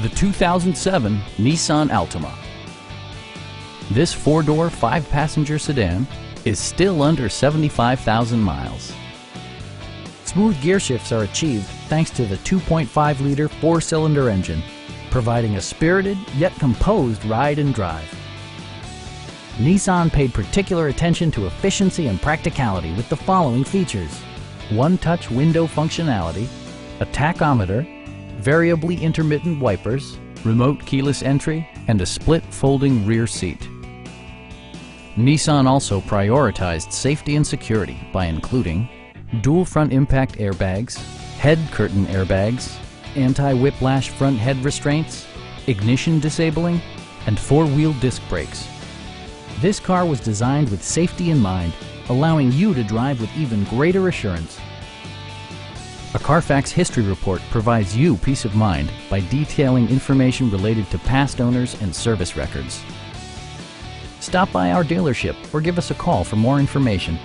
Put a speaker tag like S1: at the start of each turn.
S1: The 2007 Nissan Altima. This four-door, five-passenger sedan is still under 75,000 miles.
S2: Smooth gear shifts are achieved thanks to the 2.5-liter four-cylinder engine, providing a spirited yet composed ride and drive. Nissan paid particular attention to efficiency and practicality with the following features: one-touch window functionality, a tachometer, variably intermittent wipers, remote keyless entry, and a split folding rear seat. Nissan also prioritized safety and security by including dual front impact airbags, head curtain airbags, anti-whiplash front head restraints, ignition disabling, and four-wheel disc brakes. This car was designed with safety in mind, allowing you to drive with even greater assurance. A Carfax history report provides you peace of mind by detailing information related to past owners and service records. Stop by our dealership or give us a call for more information.